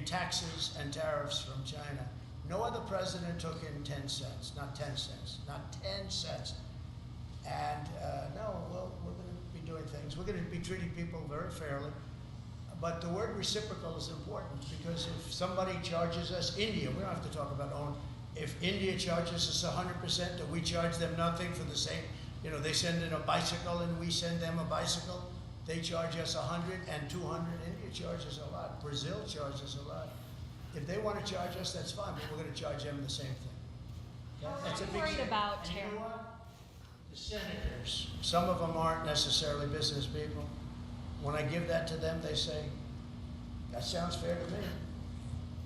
in taxes and tariffs from China. No other president took in 10 cents, not 10 cents, not 10 cents. And no, well, we're going to be doing things. We're going to be treating people very fairly. But the word reciprocal is important, because if somebody charges us, India, we don't have to talk about own. If India charges us 100% and we charge them nothing for the same, you know, they send in a bicycle and we send them a bicycle, they charge us 100 and 200. India charges a lot. Brazil charges a lot. If they want to charge us, that's fine, but we're going to charge them the same thing. That's a big worried thing. about And you know tariff. what? The senators, some of them aren't necessarily business people. When I give that to them, they say, that sounds fair to me.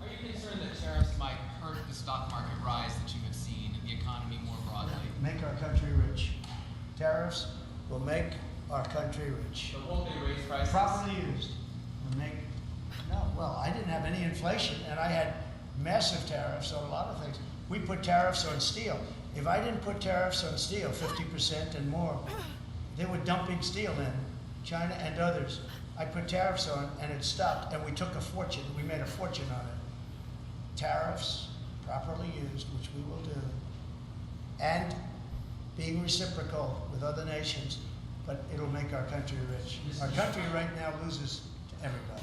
Are you concerned that tariffs might hurt the stock market rise that you have seen in the economy more broadly? Make our country rich. Tariffs will make our country rich. But won't they raise prices? Properly used. Will make, no, well, I didn't have any inflation, and I had massive tariffs on a lot of things. We put tariffs on steel. If I didn't put tariffs on steel, 50% and more, they were dumping steel in, China and others. I put tariffs on and it stopped, and we took a fortune. We made a fortune on it. Tariffs, properly used, which we will do, and being reciprocal with other nations, but it'll make our country rich. Our country right now loses to everybody.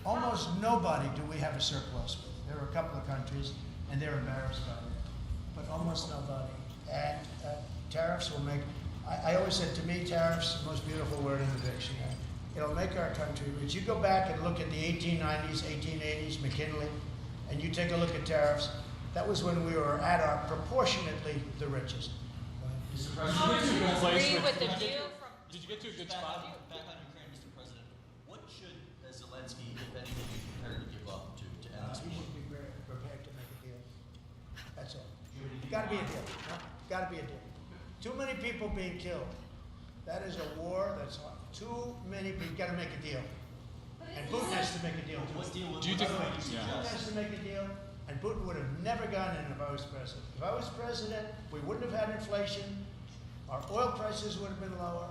Almost nobody do we have a surplus with. There are a couple of countries, and they're embarrassed by it, but almost nobody. And tariffs will make, I always said, to me, tariffs, the most beautiful word in the dictionary. It'll make our country rich. You go back and look at the 1890s, 1880s, McKinley, and you take a look at tariffs, that was when we were at our proportionately the richest. Mr. How would you agree with the President. deal from? Did you get to a good spot? Back on Ukraine, Mr. President. What should Zelensky, if anything, be prepared to give up to end this We war? should be prepared to make a deal. That's all. Got to be a deal. Got to be a deal. Too many people being killed. That is a war that's on. Too many people. Got to make a deal. And Putin has to make a deal too. What deal would Do you what think- would you Yeah. Putin suggest? has to make a deal, and Putin would have never gone in if I was president. If I was president, we wouldn't have had inflation. Our oil prices would have been lower.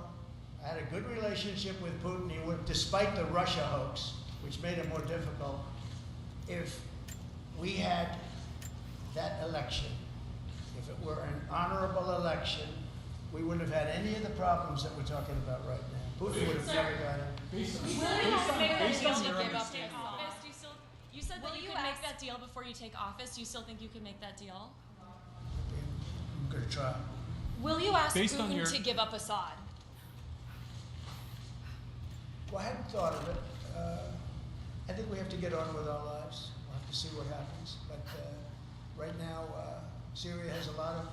I had a good relationship with Putin. He would, despite the Russia hoax, which made it more difficult. If we had that election, if it were an honorable election, we wouldn't have had any of the problems that we're talking about right now. Putin would have never gone in. Based on, Will you based on, make that based deal on to your give up understanding. your Office, do you still, you said that Will you you could make ask- that deal before you take office. Do you still think you can make that deal? I'm going to try. Will you ask Based on Putin your- to give up Assad? Well, I hadn't thought of it. I think we have to get on with our lives. We'll have to see what happens. But right now, Syria has a lot of,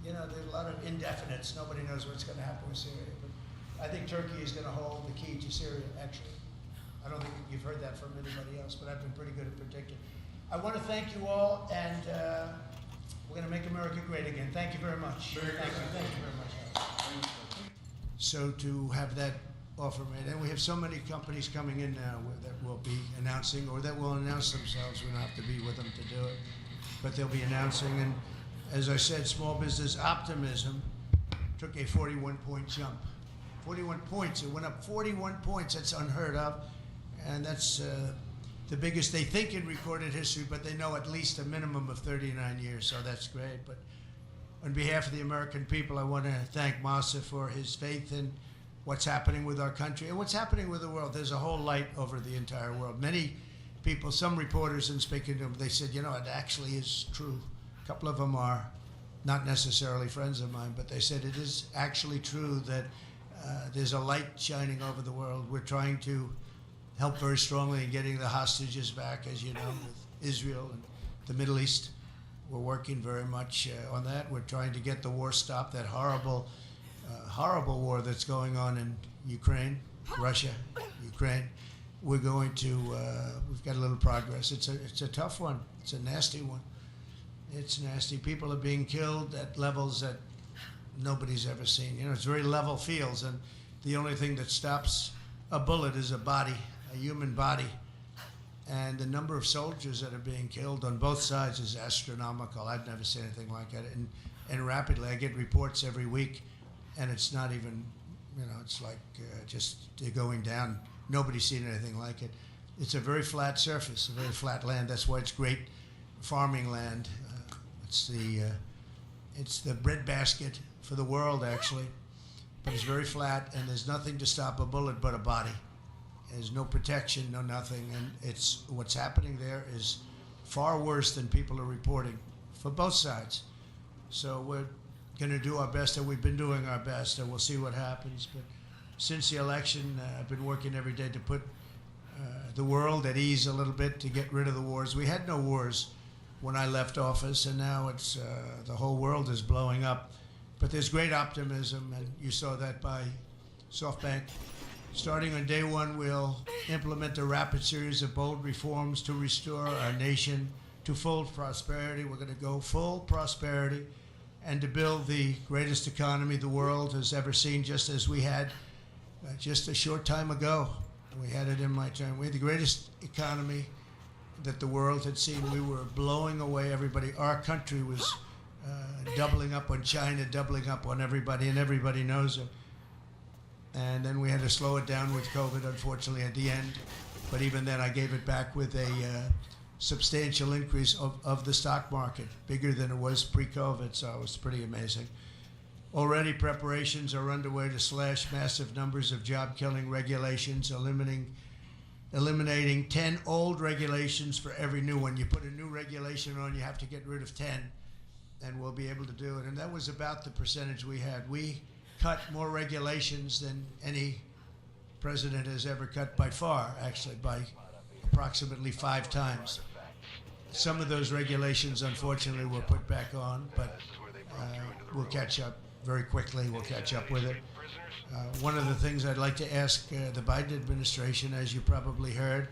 there's a lot of indefinites. Nobody knows what's going to happen with Syria. But I think Turkey is going to hold the key to Syria, actually. I don't think you've heard that from anybody else, but I've been pretty good at predicting. I want to thank you all, and we're going to make America great again. Thank you very much. Thank you very much. So to have that offer made, and we have so many companies coming in now that will be announcing, or that will announce themselves. We don't have to be with them to do it, but they'll be announcing. And as I said, small business optimism took a 41-point jump. 41 points. It went up 41 points. That's unheard of, and that's the biggest they think in recorded history. But they know at least a minimum of 39 years, so that's great. But on behalf of the American people, I want to thank Masa for his faith in what's happening with our country and what's happening with the world. There's a whole light over the entire world. Many people, some reporters, and speaking to them, they said, it actually is true. A couple of them are not necessarily friends of mine, but they said it is actually true that there's a light shining over the world. We're trying to help very strongly in getting the hostages back, as you know, with Israel and the Middle East. We're working very much on that. We're trying to get the war stopped, that horrible war that's going on in Ukraine, Russia, Ukraine. We're going to, we've got a little progress. It's a tough one. It's a nasty one. It's nasty. People are being killed at levels that nobody's ever seen. It's very level fields, and the only thing that stops a bullet is a body, a human body. And the number of soldiers that are being killed on both sides is astronomical. I've never seen anything like it. And rapidly, I get reports every week, and it's not even, it's like just going down. Nobody's seen anything like it. it's a very flat surface, a very flat land. That's why it's great farming land. It's the breadbasket for the world, actually. But it's very flat, and there's nothing to stop a bullet but a body. There's no protection, no nothing, and it's what's happening there is far worse than people are reporting for both sides. So we're going to do our best, and we've been doing our best, and we'll see what happens. But since the election, I've been working every day to put the world at ease a little bit, to get rid of the wars. We had no wars when I left office, and now it's the whole world is blowing up. But there's great optimism, and you saw that by SoftBank. Starting on day one, we'll implement a rapid series of bold reforms to restore our nation to full prosperity. We're going to go full prosperity and to build the greatest economy the world has ever seen, just as we had just a short time ago. We had it in my term. We had the greatest economy that the world had seen. We were blowing away everybody. Our country was doubling up on China, doubling up on everybody, and everybody knows it. And then we had to slow it down with COVID, unfortunately, at the end. But even then, I gave it back with a substantial increase of the stock market, bigger than it was pre-COVID, so it was pretty amazing. Already preparations are underway to slash massive numbers of job-killing regulations, eliminating 10 old regulations for every new one. You put a new regulation on, you have to get rid of 10, and we'll be able to do it. And that was about the percentage we had. We cut more regulations than any president has ever cut, by far, actually, by approximately 5 times. Some of those regulations, unfortunately, were put back on, but we'll catch up very quickly. We'll catch up with it. One of the things I'd like to ask the Biden administration, as you probably heard,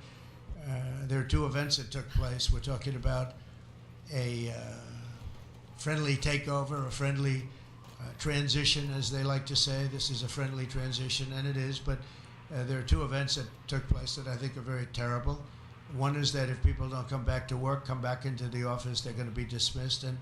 there are 2 events that took place. We're talking about a friendly takeover, a friendly transition, as they like to say. This is a friendly transition, and it is, but there are 2 events that took place that I think are very terrible. One is that if people don't come back to work, come back into the office, they're going to be dismissed. And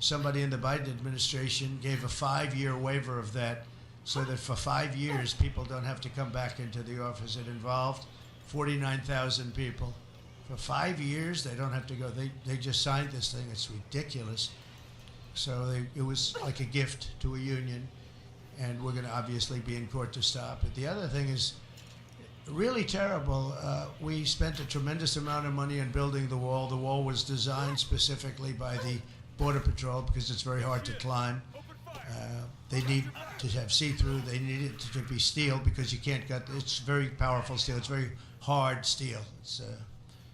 somebody in the Biden administration gave a 5-year waiver of that, so that for 5 years, people don't have to come back into the office. It involved 49,000 people. For 5 years, they don't have to go. They just signed this thing. It's ridiculous. So it was like a gift to a union, and we're going to obviously be in court to stop it. The other thing is really terrible. We spent a tremendous amount of money on building the wall. The wall was designed specifically by the Border Patrol because it's very hard to climb. They need to have see-through. They need it to be steel because you can't cut. It's very powerful steel. It's very hard steel. It's a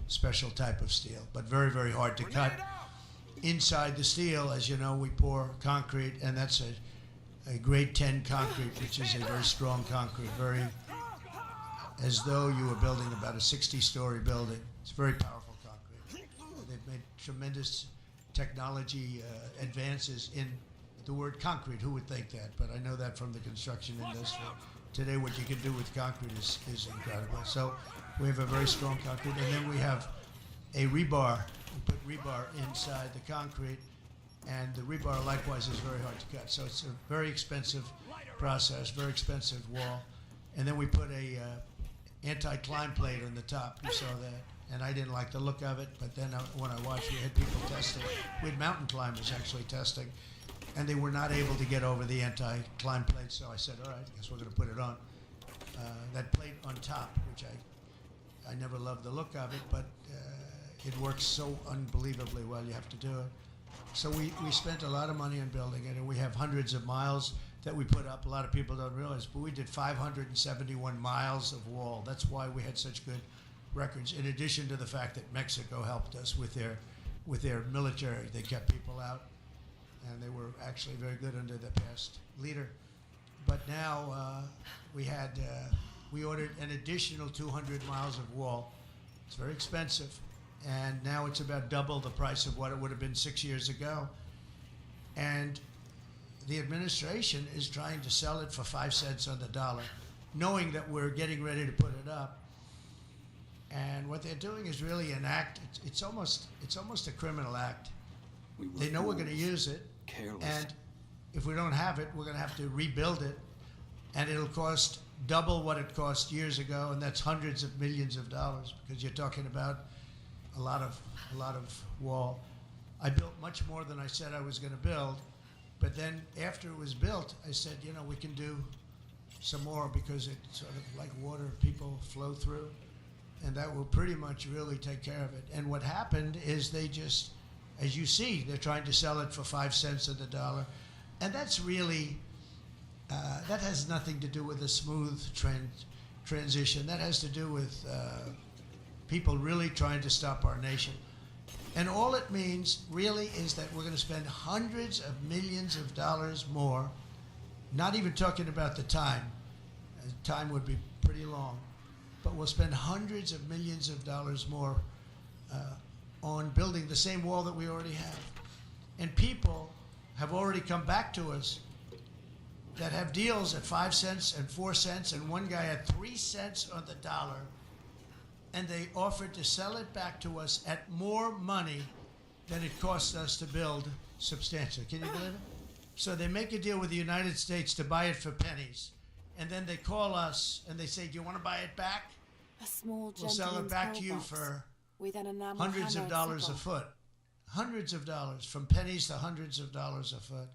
special type of steel, but very, very hard to cut. Inside the steel, as you know, we pour concrete, and that's a grade 10 concrete, which is a very strong concrete, very as though you were building about a 60-story building. It's very powerful concrete. They've made tremendous technology advances in the word concrete. Who would think that? But I know that from the construction industry. Today, what you can do with concrete is incredible. So we have a very strong concrete, and then we have a rebar. We put rebar inside the concrete, and the rebar likewise is very hard to cut. So it's a very expensive process, very expensive wall. And then we put a anti-climb plate on the top. You saw that. And I didn't like the look of it, but then when I watched, we had people testing. We had mountain climbers actually testing, and they were not able to get over the anti-climb plate. So I said, all right, I guess we're going to put it on. That plate on top, which I never loved the look of it, but it works so unbelievably well. You have to do it. So we spent a lot of money on building it, and we have hundreds of miles that we put up. A lot of people don't realize, but we did 571 miles of wall. That's why we had such good records, in addition to the fact that Mexico helped us with their military. They kept people out, and they were actually very good under the past leader. But now we ordered an additional 200 miles of wall. It's very expensive, and now it's about double the price of what it would have been 6 years ago. And the administration is trying to sell it for 5 cents on the dollar, knowing that we're getting ready to put it up. And what they're doing is really an act. It's almost a criminal act. They know we're going to use it, and if we don't have it, we're going to have to rebuild it. and it'll cost double what it cost years ago, and that's hundreds of millions of dollars, because you're talking about a lot of wall. I built much more than I said I was going to build, but then after it was built, I said, you know, we can do some more, because it's sort of like water, people flow through, and that will pretty much really take care of it. And what happened is they just, as you see, they're trying to sell it for 5 cents of the dollar, and that's really, that has nothing to do with a smooth transition. That has to do with people really trying to stop our nation. And all it means really is that we're going to spend hundreds of millions of dollars more, not even talking about the time. Time would be pretty long. But we'll spend hundreds of millions of dollars more on building the same wall that we already have. And people have already come back to us that have deals at 5 cents and 4 cents, and one guy at 3 cents on the dollar, and they offered to sell it back to us at more money than it cost us to build substantially. Can you believe it? So they make a deal with the United States to buy it for pennies, and then they call us and they say, do you want to buy it back? A small We'll sell it back to you for with an enamel hundreds of hammer dollars a sickle. foot. Hundreds of dollars, from pennies to hundreds of dollars a foot.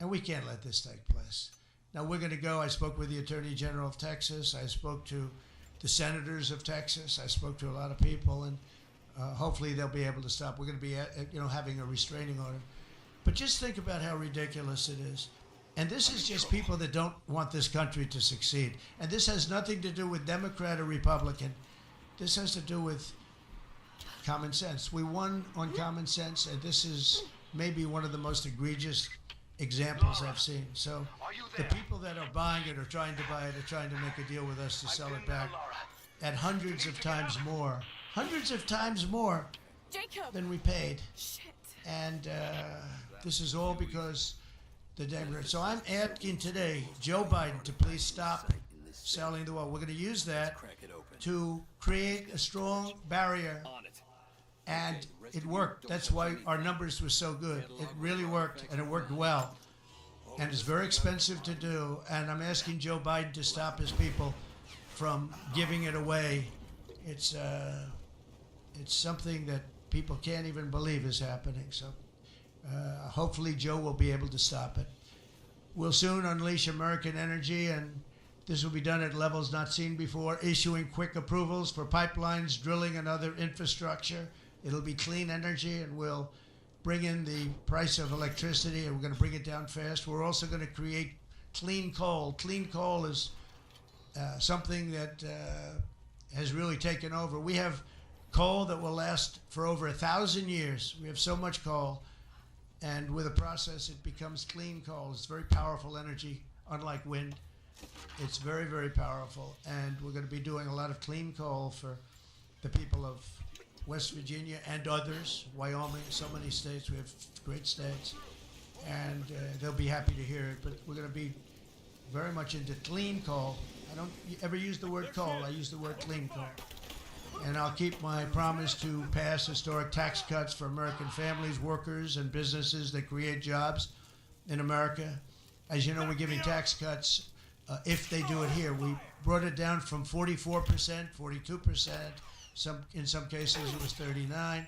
And we can't let this take place. Now we're going to go. I spoke with the Attorney General of Texas. I spoke to the senators of Texas. I spoke to a lot of people, and hopefully they'll be able to stop. We're going to be, having a restraining order. But just think about how ridiculous it is. And this is just people that don't want this country to succeed. And this has nothing to do with Democrat or Republican. This has to do with common sense. We won on common sense, and this is maybe one of the most egregious examples I've seen. So the people that are buying it or trying to buy it are trying to make a deal with us to sell it back at hundreds of times more Jacob! than we paid. Shit. And this is all because the Democrats. So I'm asking today Joe Biden to please stop selling the wall. We're going to use that to create a strong barrier. And it worked. That's why our numbers were so good. It really worked, and it worked well. And it's very expensive to do. And I'm asking Joe Biden to stop his people from giving it away. It's something that people can't even believe is happening. So hopefully Joe will be able to stop it. We'll soon unleash American energy, and this will be done at levels not seen before, issuing quick approvals for pipelines, drilling, and other infrastructure. It'll be clean energy, and we'll bring in the price of electricity, and we're going to bring it down fast. We're also going to create clean coal. Clean coal is something that has really taken over. We have coal that will last for over 1,000 years. We have so much coal, and with a process, it becomes clean coal. It's very powerful energy, unlike wind. It's very, very powerful, and we're going to be doing a lot of clean coal for the people of West Virginia and others, Wyoming, so many states. We have great states, and they'll be happy to hear it. But we're going to be very much into clean coal. I don't ever use the word coal. I use the word clean coal. And I'll keep my promise to pass historic tax cuts for American families, workers, and businesses that create jobs in America. As you know, we're giving tax cuts if they do it here. We brought it down from 44%, 42%. In some cases, it was 39.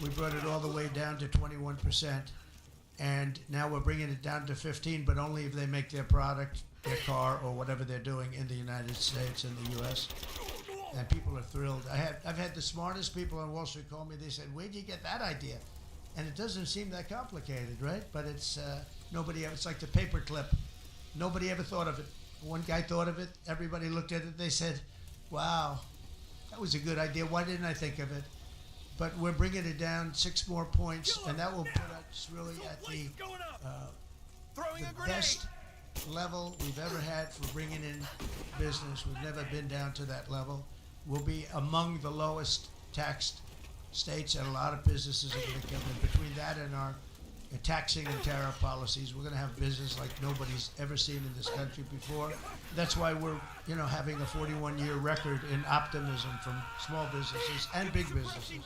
We brought it all the way down to 21%. And now we're bringing it down to 15, but only if they make their product, their car, or whatever they're doing in the United States and the U.S. And people are thrilled. I've had the smartest people on Wall Street call me. They said, where'd you get that idea? And it doesn't seem that complicated, right? But it's nobody ever, it's like the paperclip. Nobody ever thought of it. One guy thought of it. Everybody looked at it. They said, wow, that was a good idea. Why didn't I think of it? But we're bringing it down 6 more points, and that will put us really at the best level we've ever had for bringing in business. We've never been down to that level. We'll be among the lowest taxed states, and a lot of businesses are going to come in. Between that and our taxing and tariff policies, we're going to have business like nobody's ever seen in this country before. That's why we're, having a 41-year record in optimism from small businesses and big businesses.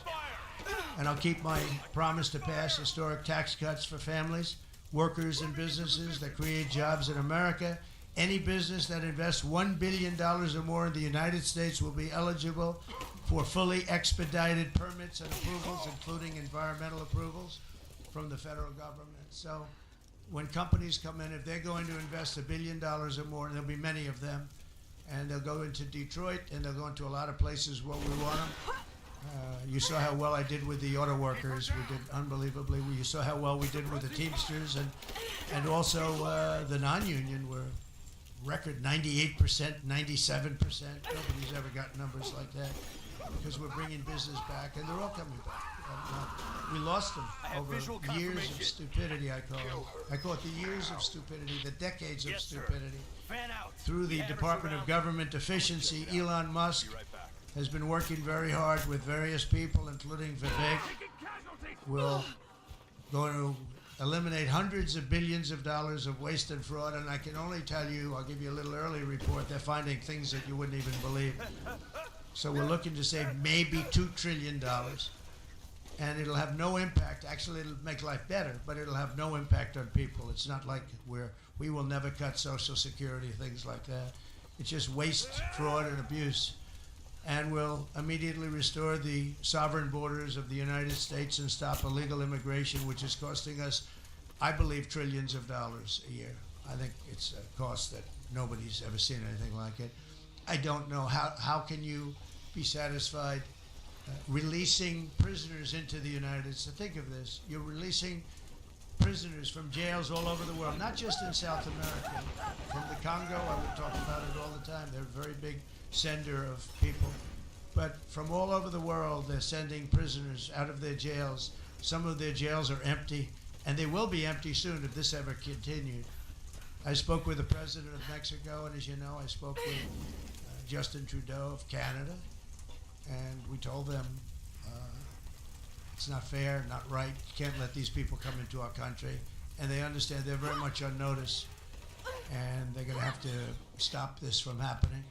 And I'll keep my promise to pass historic tax cuts for families, workers and businesses that create jobs in America. Any business that invests $1 billion or more in the United States will be eligible for fully expedited permits and approvals, including environmental approvals from the federal government. So when companies come in, if they're going to invest $1 billion or more, and there'll be many of them, and they'll go into Detroit, and they'll go into a lot of places where we want them. You saw how well I did with the auto workers. We did unbelievably. You saw how well we did with the Teamsters, and also the non-union were record 98%, 97%. Nobody's ever got numbers like that because we're bringing business back, and they're all coming back. We lost them over years of stupidity, I call it. I call it the years of stupidity, the decades of stupidity. Through the Department of Government Efficiency, Elon Musk has been working very hard with various people, including Vivek. We're going to eliminate hundreds of billions of dollars of waste and fraud, and I can only tell you, I'll give you a little early report, they're finding things that you wouldn't even believe. So we're looking to save maybe $2 trillion, and it'll have no impact. Actually, it'll make life better, but it'll have no impact on people. It's not like we will never cut Social Security, things like that. It's just waste, fraud, and abuse. And we'll immediately restore the sovereign borders of the United States and stop illegal immigration, which is costing us, I believe, trillions of dollars a year. I think it's a cost that nobody's ever seen anything like it. I don't know how can you be satisfied releasing prisoners into the United States. Think of this. You're releasing prisoners from jails all over the world, not just in South America. From the Congo, I would talk about it all the time. They're a very big sender of people. But from all over the world, they're sending prisoners out of their jails. Some of their jails are empty, and they will be empty soon if this ever continued. I spoke with the president of Mexico, and as you know, I spoke with Justin Trudeau of Canada, and we told them it's not fair, not right. You can't let these people come into our country. And they understand they're very much on notice, and they're going to have to stop this from happening.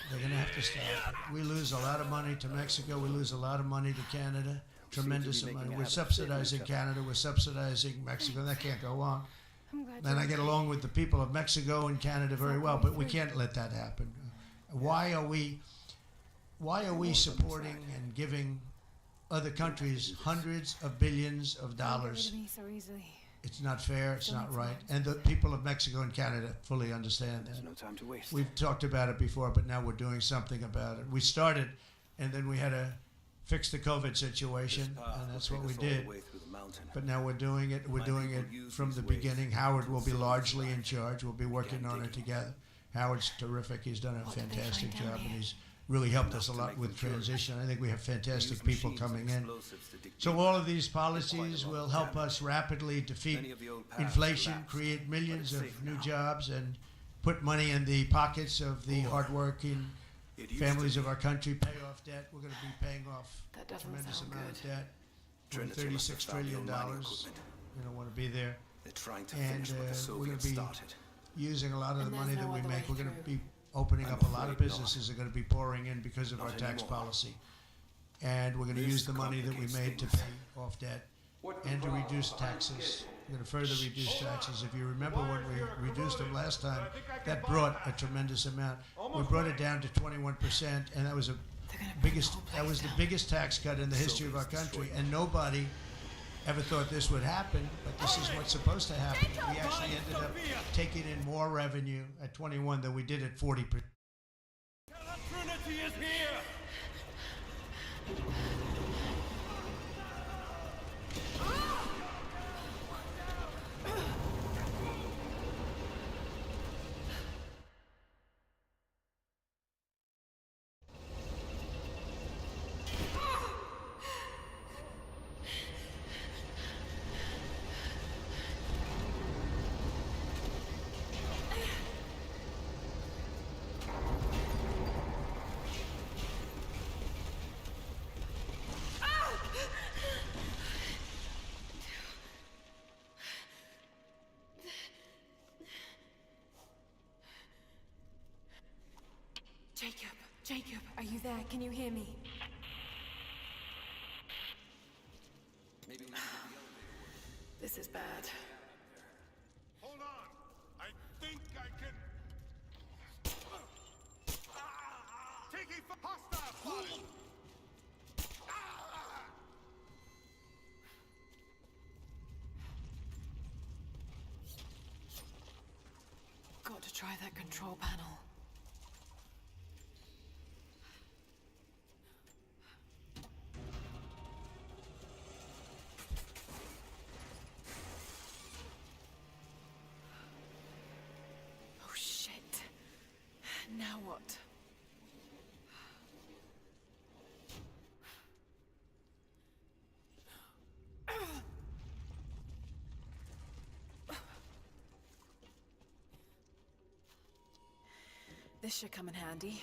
They're going to have to stop it. We lose a lot of money to Mexico. We lose a lot of money to Canada, tremendous amount. We're subsidizing Canada. We're subsidizing Mexico. That can't go on. And I get along with the people of Mexico and Canada very well, but we can't let that happen. Why are we supporting and giving other countries hundreds of billions of dollars? It's not fair, it's not right. And the people of Mexico and Canada fully understand that. There's no time to waste. We've talked about it before, but now we're doing something about it. We started, and then we had to fix the COVID situation, and that's what we did. But now we're doing it. We're doing it from the beginning. Howard will be largely in charge. We'll be working on it together. Howard's terrific. He's done a fantastic job, and he's really helped us a lot with transition. I think we have fantastic people coming in. So all of these policies will help us rapidly defeat inflation, create millions of new jobs, and put money in the pockets of the hardworking families of our country, pay off debt. We're going to be paying off a tremendous amount of debt, $36 trillion. We don't want to be there. And we're going to be using a lot of the money that we make. We're going to be opening up a lot of businesses are going to be pouring in because of our tax policy. And we're going to use the money that we made to pay off debt and to reduce taxes. We're going to further reduce taxes. If you remember when we reduced them last time, that brought a tremendous amount. We brought it down to 21%, and that was the biggest tax cut in the history of our country. And nobody ever thought this would happen, but this is what's supposed to happen. We actually ended up taking in more revenue at 21 than we did at 40%. Trinity is here! Jacob, are you there? Can you hear me? Maybe we This is bad. Spotted! Got to try that control panel. Oh shit. Now what? This should come in handy.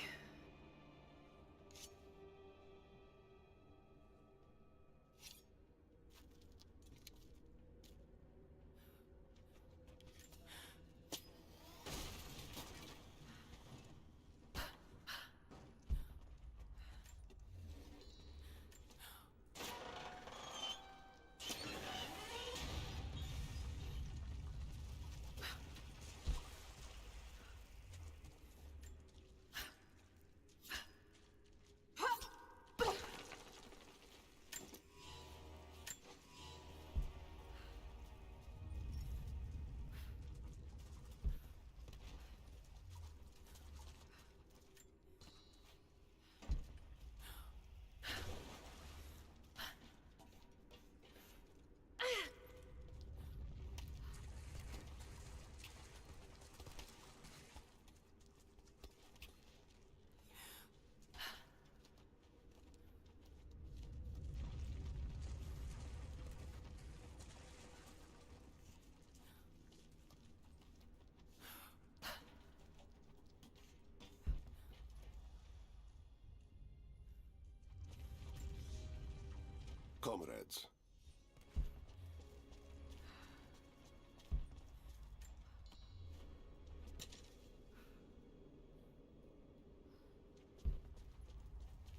Comrades.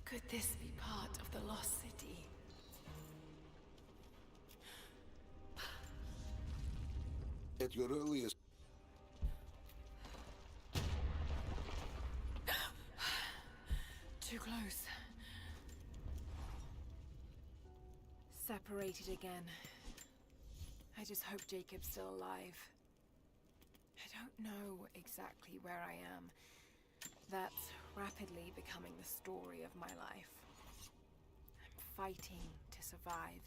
Could this be part of the Lost City? At your earliest... Too close. Separated again. I just hope Jacob's still alive. I don't know exactly where I am. That's rapidly becoming the story of my life. I'm fighting to survive,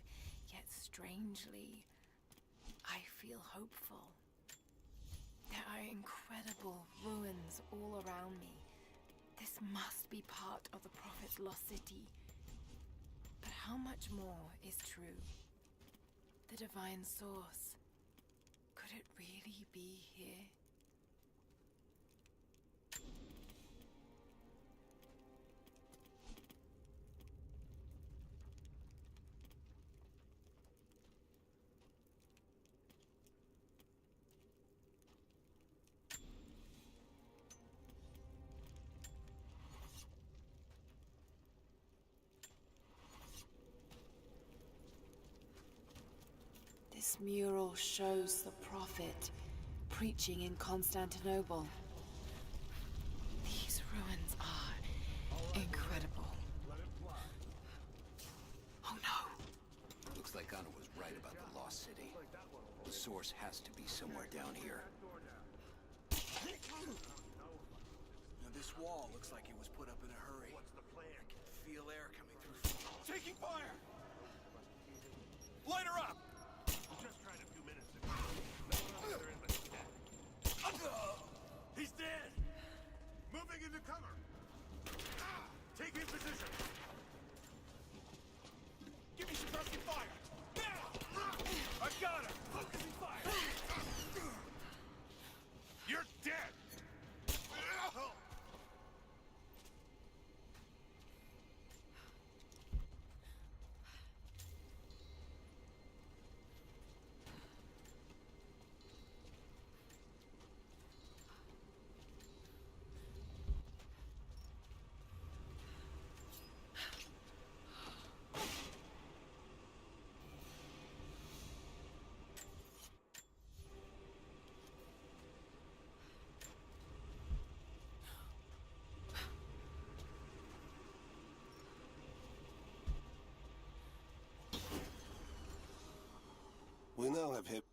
yet strangely, I feel hopeful. There are incredible ruins all around me. This must be part of the Prophet's lost city. But how much more is true? The divine source. Could it really be here? This mural shows the Prophet preaching in Constantinople. These ruins are incredible. Oh no! Looks like Anna was right about the lost city. The source has to be somewhere down here. Now this wall looks like it was put up in a hurry. What's the plan? I can feel air coming through. Taking fire! Light her up! We just tried a few minutes ago. No one else in but he's dead. He's dead! Moving into cover. Taking position. Give me suppressing fire! Now! I've got her! Focusing fire! You're dead! We now have hip.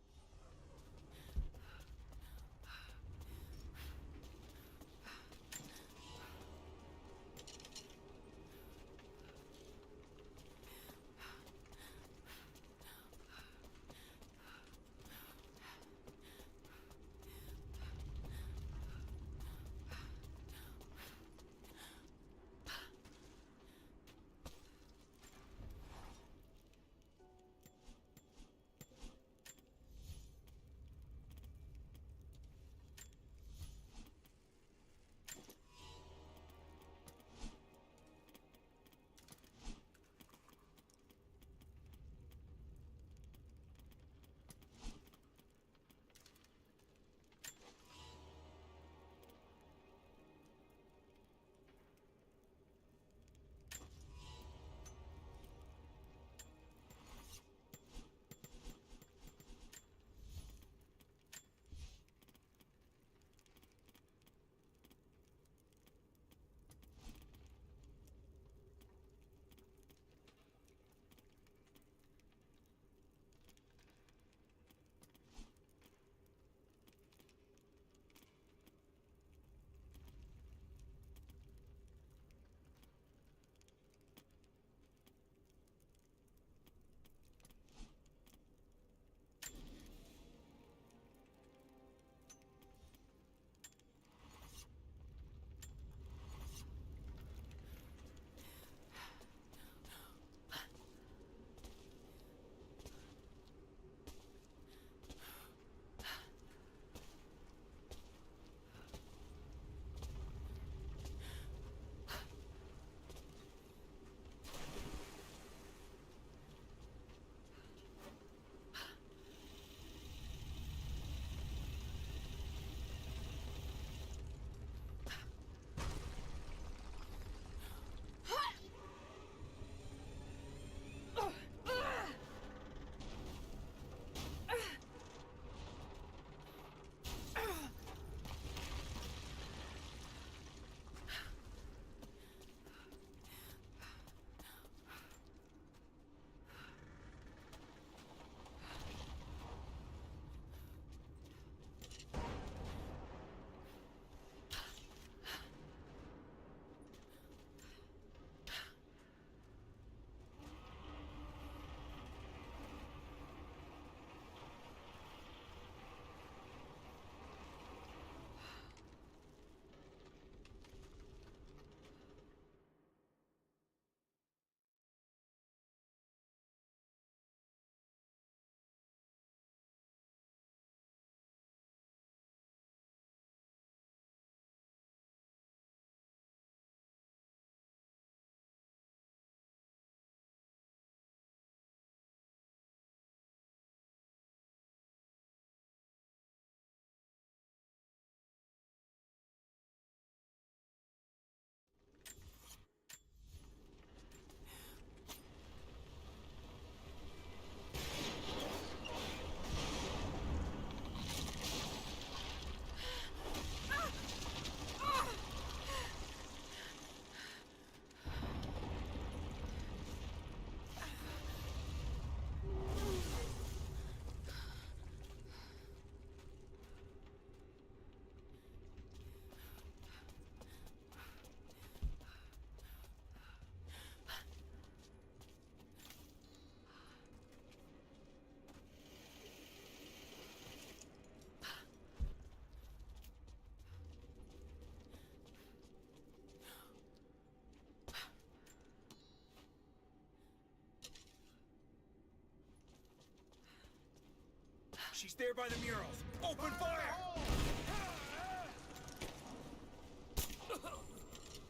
She's there by the murals. Open fire!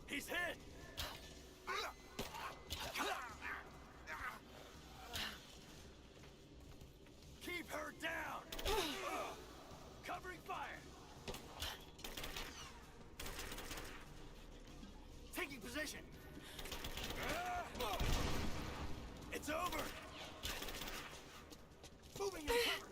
He's hit! Keep her down! Covering fire! Taking position! It's over! Moving in cover!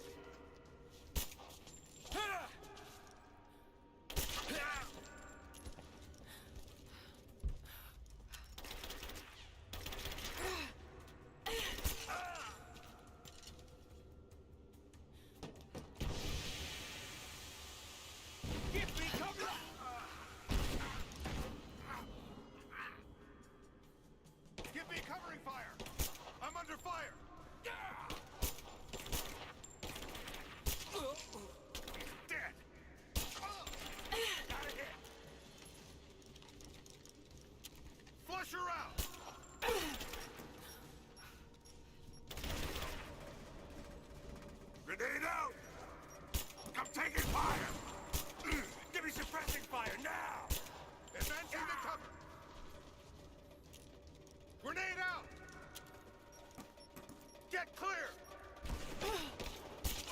Get clear!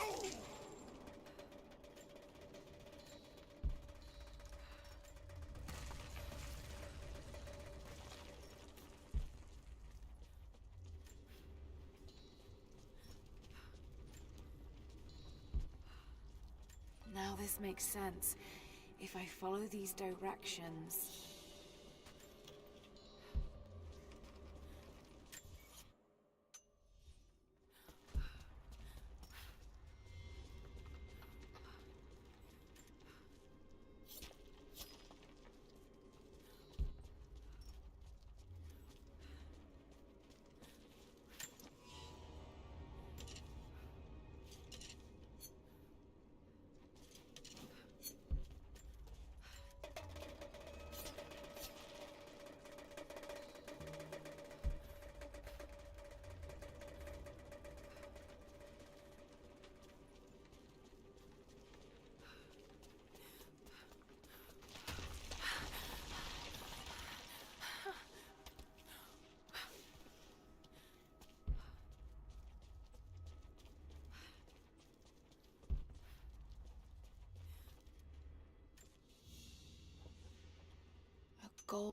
Oh! Now this makes sense. If I follow these directions... A gold...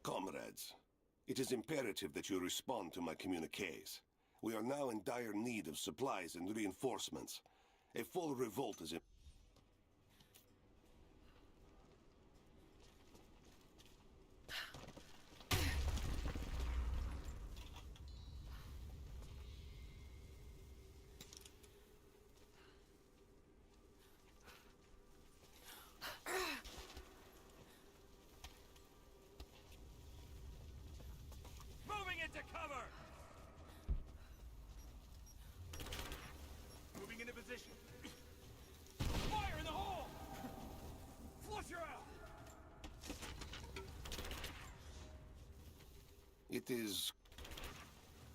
Comrades, it is imperative that you respond to my communiques. We are now in dire need of supplies and reinforcements. A full revolt is Moving into cover! Moving into position. Fire in the hole! Flush her out! It is...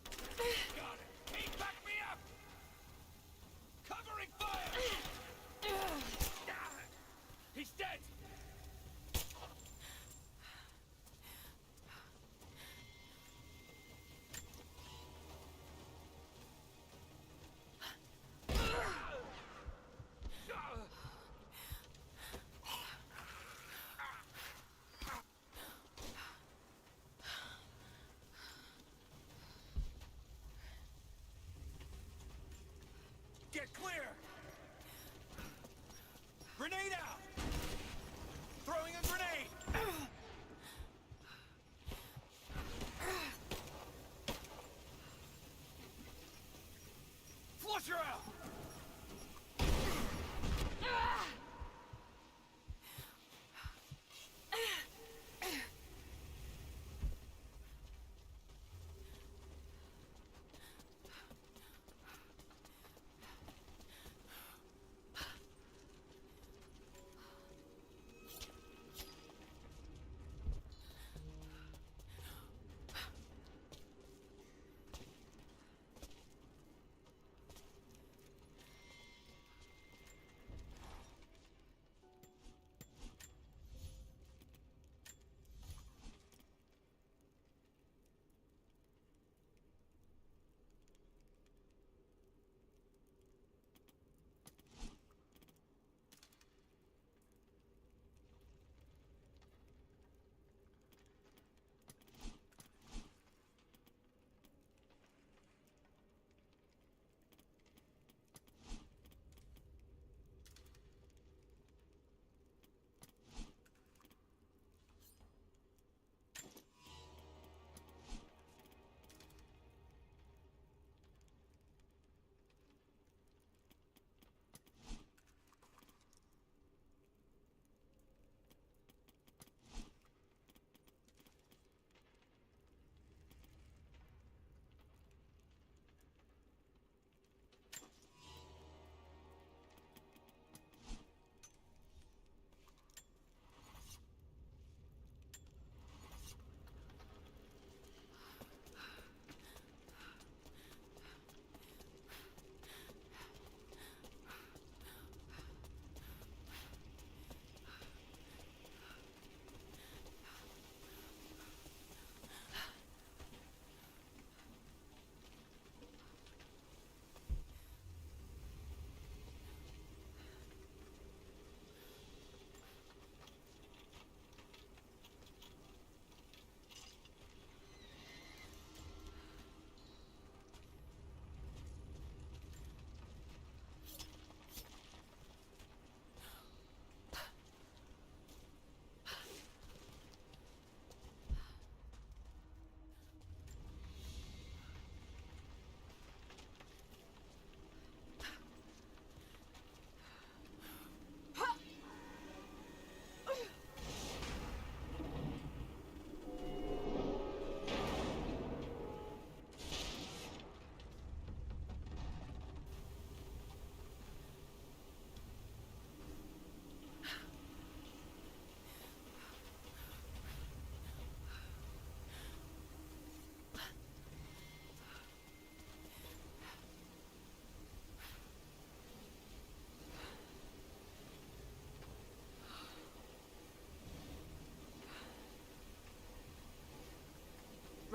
Got it! Hey, back me up! Covering fire! He's dead! Get clear! Grenade out! Throwing a grenade! Flush her out!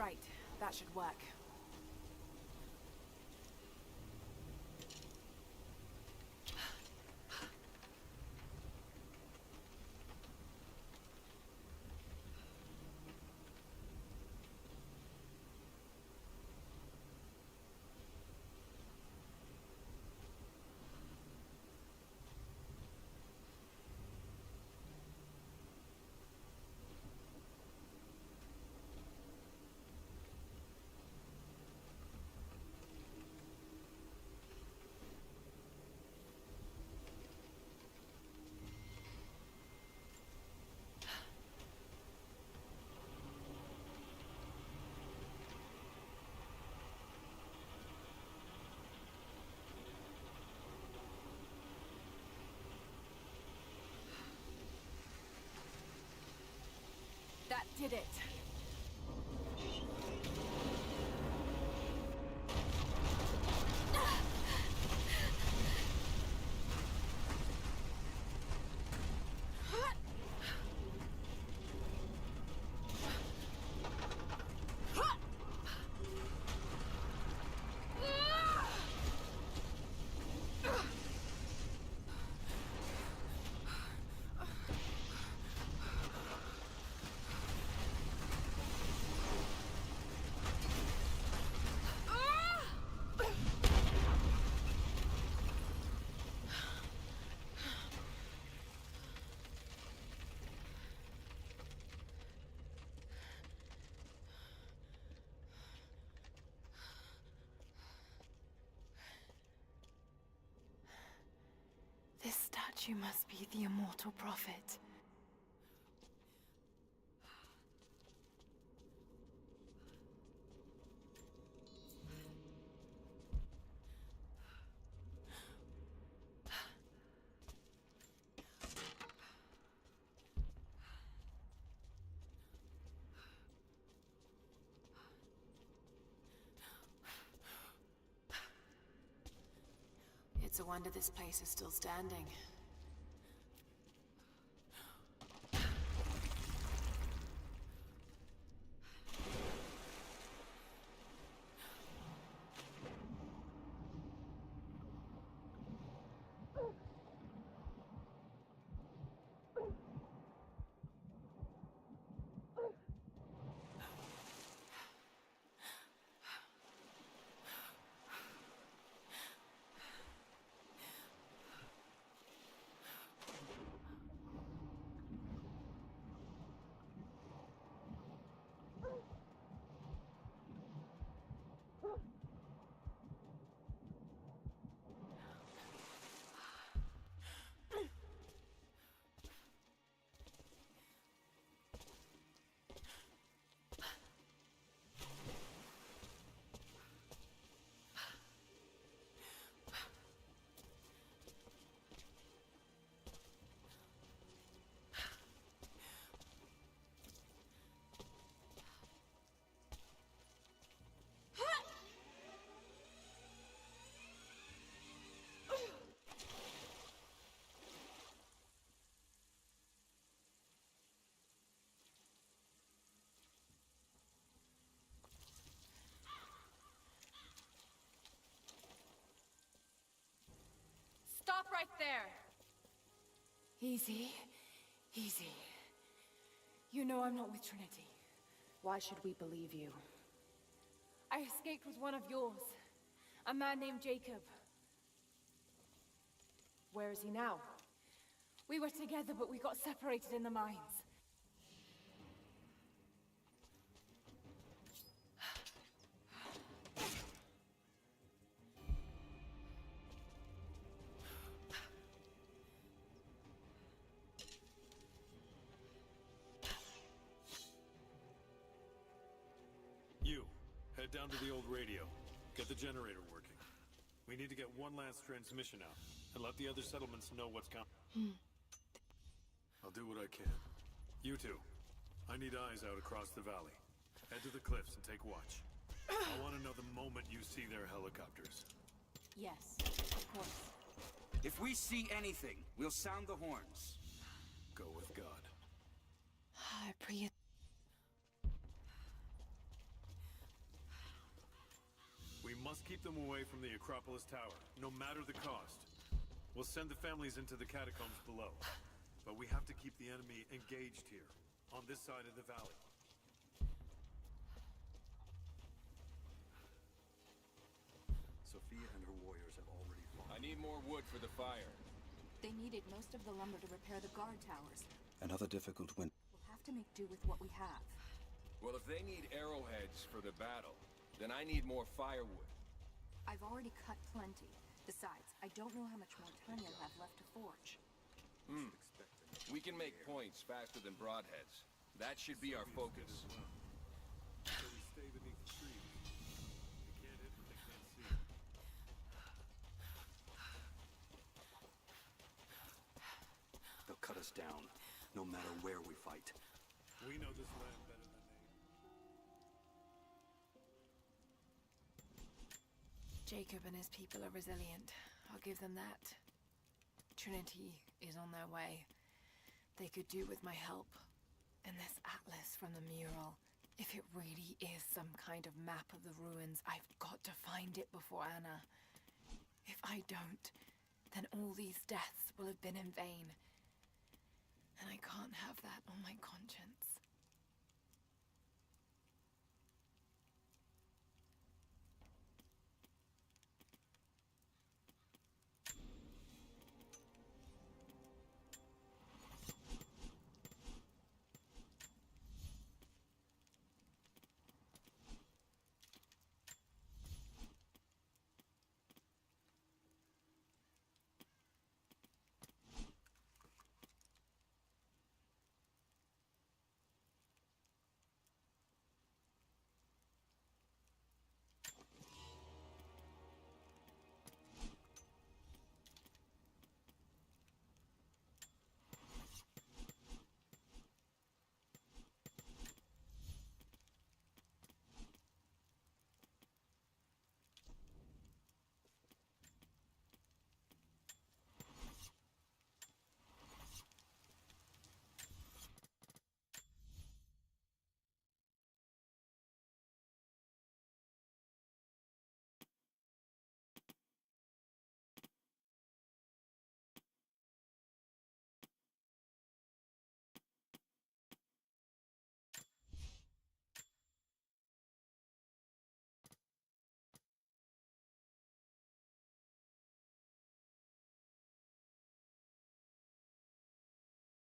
Right, that should work. That did it. This statue must be the immortal prophet. It's a wonder this place is still standing. Stop right there! Easy. Easy. You know I'm not with Trinity. Why should we believe you? I escaped with one of yours. A man named Jacob. Where is he now? We were together, but we got separated in the mines. You, head down to the old radio. Get the generator working. We need to get one last transmission out, and let the other settlements know what's coming. I'll do what I can. You two, I need eyes out across the valley. Head to the cliffs and take watch. I want to know the moment you see their helicopters. Yes, of course. If we see anything, we'll sound the horns. Go with God. I pray. keep them away from the Acropolis Tower, no matter the cost. We'll send the families into the catacombs below. But we have to keep the enemy engaged here, on this side of the valley. Sophia and her warriors have already fallen. I need more wood for the fire. They needed most of the lumber to repair the guard towers. Another difficult win. We'll have to make do with what we have. Well, if they need arrowheads for the battle, then I need more firewood. I've already cut plenty. Besides, I don't know how much more time you'll have left to forge. We can make points faster than broadheads. That should be our focus. So we stay beneath the trees. They can't hit what they can't see. They'll cut us down, no matter where we fight. We know this land better than they. Jacob and his people are resilient. I'll give them that. Trinity is on their way. They could do with my help. And this atlas from the mural, if it really is some kind of map of the ruins, I've got to find it before Anna. If I don't, then all these deaths will have been in vain. And I can't have that on my conscience.